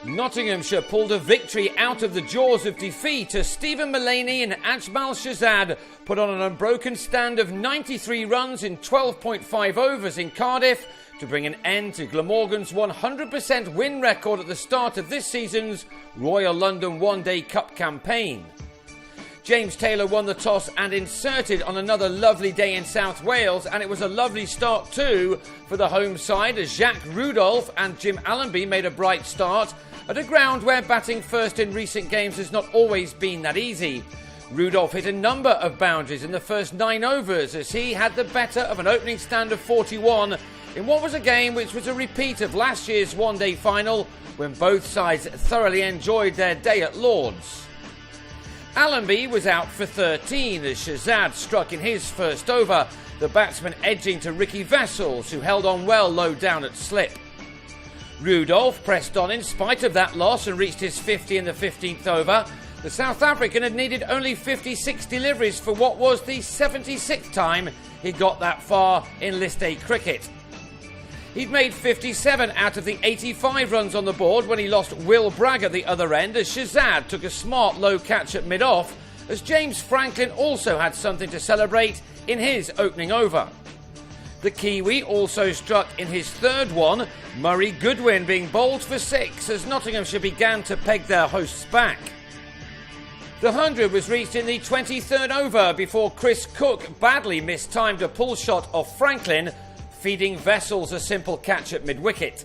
Nottinghamshire pulled a victory out of the jaws of defeat as Stephen Mullaney and Ajmal Shahzad put on an unbroken stand of 93 runs in 12.5 overs in Cardiff to bring an end to Glamorgan's 100% win record at the start of this season's Royal London One Day Cup campaign. James Taylor won the toss and inserted on another lovely day in South Wales, and it was a lovely start too for the home side as Jacques Rudolph and Jim Allenby made a bright start at a ground where batting first in recent games has not always been that easy. Rudolph hit a number of boundaries in the first 9 overs as he had the better of an opening stand of 41 in what was a game which was a repeat of last year's one-day final when both sides thoroughly enjoyed their day at Lord's. Allenby was out for 13 as Shahzad struck in his first over, the batsman edging to Ricky Vessels, who held on well low down at slip. Rudolph pressed on in spite of that loss and reached his 50 in the 15th over. The South African had needed only 56 deliveries for what was the 76th time he got that far in List A cricket. He'd made 57 out of the 85 runs on the board when he lost Will Bragg at the other end as Shahzad took a smart low catch at mid-off, as James Franklin also had something to celebrate in his opening over. The Kiwi also struck in his third one, Murray Goodwin being bowled for 6 as Nottinghamshire began to peg their hosts back. The 100 was reached in the 23rd over before Chris Cook badly mistimed a pull shot off Franklin, feeding Vessels a simple catch at mid-wicket.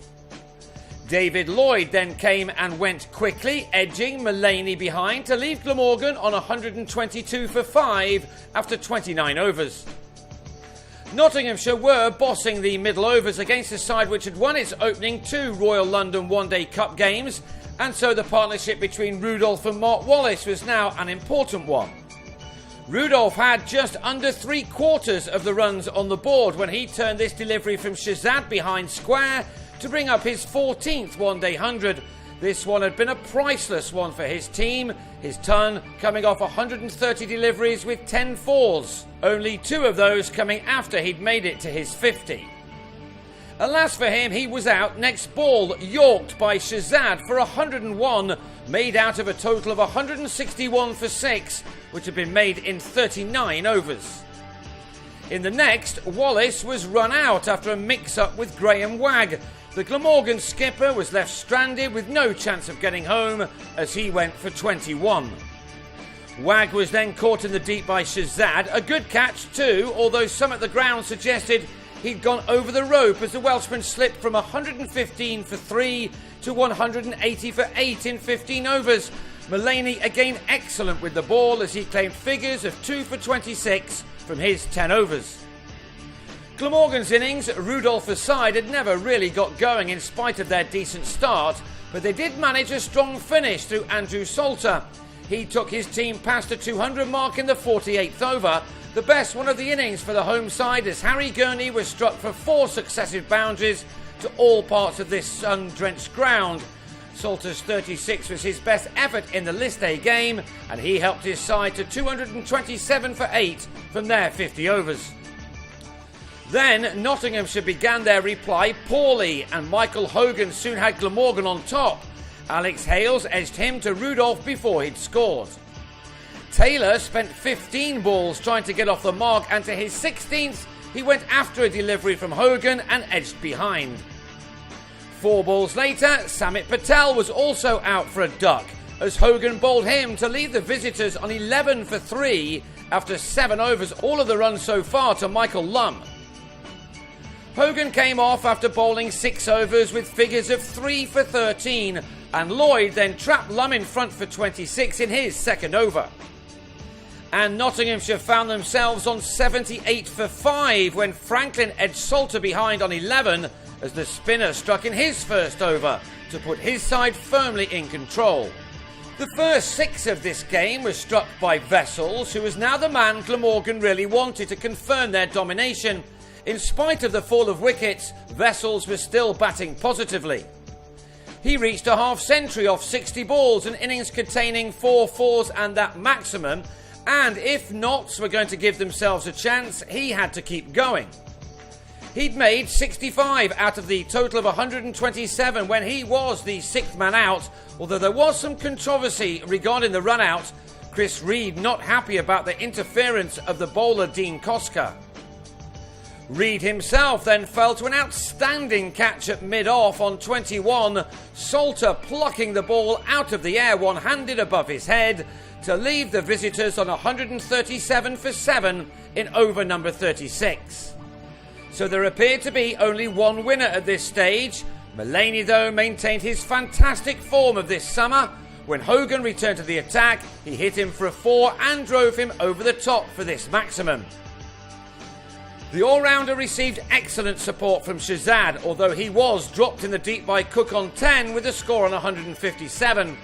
David Lloyd then came and went quickly, edging Mullaney behind to leave Glamorgan on 122 for 5 after 29 overs. Nottinghamshire were bossing the middle overs against a side which had won its opening 2 Royal London One Day Cup games, and so the partnership between Rudolph and Mark Wallace was now an important one. Rudolph had just under 3/4 of the runs on the board when he turned this delivery from Shahzad behind square to bring up his 14th one-day 100. This one had been a priceless one for his team, his ton coming off 130 deliveries with 10 fours, only 2 of those coming after he'd made it to his 50. Alas for him, he was out next ball, yorked by Shahzad for 101, made out of a total of 161 for 6, which had been made in 39 overs. In the next, Wallace was run out after a mix-up with Graham Wagg. The Glamorgan skipper was left stranded with no chance of getting home as he went for 21. Wagg was then caught in the deep by Shahzad, a good catch too, although some at the ground suggested he'd gone over the rope as the Welshman slipped from 115 for 3 to 180 for 8 in 15 overs. Mullaney again excellent with the ball as he claimed figures of 2 for 26 from his 10 overs. Glamorgan's innings, Rudolph aside, had never really got going in spite of their decent start, but they did manage a strong finish through Andrew Salter. He took his team past the 200 mark in the 48th over, the best one of the innings for the home side as Harry Gurney was struck for 4 successive boundaries to all parts of this sun-drenched ground. Salter's 36 was his best effort in the List A game, and he helped his side to 227 for 8 from their 50 overs. Then Nottinghamshire began their reply poorly, and Michael Hogan soon had Glamorgan on top. Alex Hales edged him to Rudolph before he'd scored. Taylor spent 15 balls trying to get off the mark, and to his 16th he went after a delivery from Hogan and edged behind. 4 balls later, Samit Patel was also out for a duck as Hogan bowled him to leave the visitors on 11 for 3 after 7 overs, all of the runs so far to Michael Lum. Hogan came off after bowling 6 overs with figures of 3 for 13, and Lloyd then trapped Lum in front for 26 in his second over. And Nottinghamshire found themselves on 78 for 5 when Franklin edged Salter behind on 11 as the spinner struck in his first over to put his side firmly in control. The first 6 of this game was struck by Vessels, who was now the man Glamorgan really wanted to confirm their domination. In spite of the fall of wickets, Vessels was still batting positively. He reached a half-century off 60 balls, an innings containing 4 fours and that maximum, and if Notts were going to give themselves a chance, he had to keep going. He'd made 65 out of the total of 127 when he was the sixth man out, although there was some controversy regarding the run out. Chris Reed not happy about the interference of the bowler Dean Koska. Reed himself then fell to an outstanding catch at mid-off on 21, Salter plucking the ball out of the air one-handed above his head to leave the visitors on 137 for 7 in over number 36. So there appeared to be only one winner at this stage. Mullaney, though, maintained his fantastic form of this summer. When Hogan returned to the attack, he hit him for a 4 and drove him over the top for this maximum. The all-rounder received excellent support from Shazad, although he was dropped in the deep by Cook on 10 with a score on 157.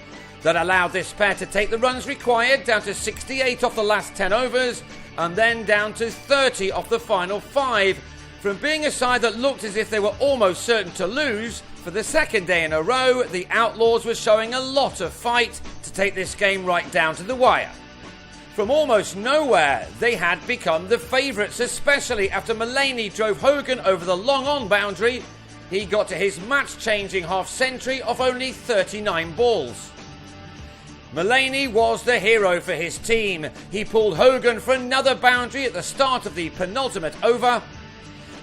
That allowed this pair to take the runs required down to 68 off the last 10 overs and then down to 30 off the final 5. From being a side that looked as if they were almost certain to lose, for the second day in a row, the Outlaws were showing a lot of fight to take this game right down to the wire. From almost nowhere, they had become the favourites, especially after Mullaney drove Hogan over the long-on boundary. He got to his match-changing half-century of only 39 balls. Mullaney was the hero for his team. He pulled Hogan for another boundary at the start of the penultimate over,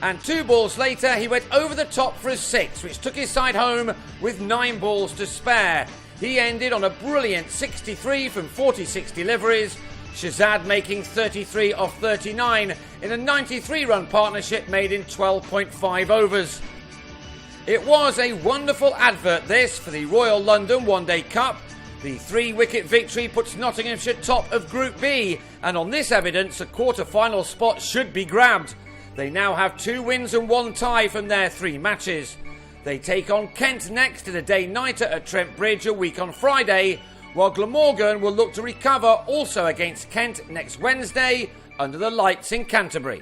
and 2 balls later he went over the top for a 6, which took his side home with 9 balls to spare. He ended on a brilliant 63 from 46 deliveries, Shazad making 33 off 39 in a 93-run partnership made in 12.5 overs. It was a wonderful advert this for the Royal London One Day Cup. The 3-wicket victory puts Nottinghamshire top of Group B, and on this evidence a quarter-final spot should be grabbed. They now have 2 wins and 1 tie from their 3 matches. They take on Kent next in a day-nighter at Trent Bridge a week on Friday, while Glamorgan will look to recover also against Kent next Wednesday under the lights in Canterbury.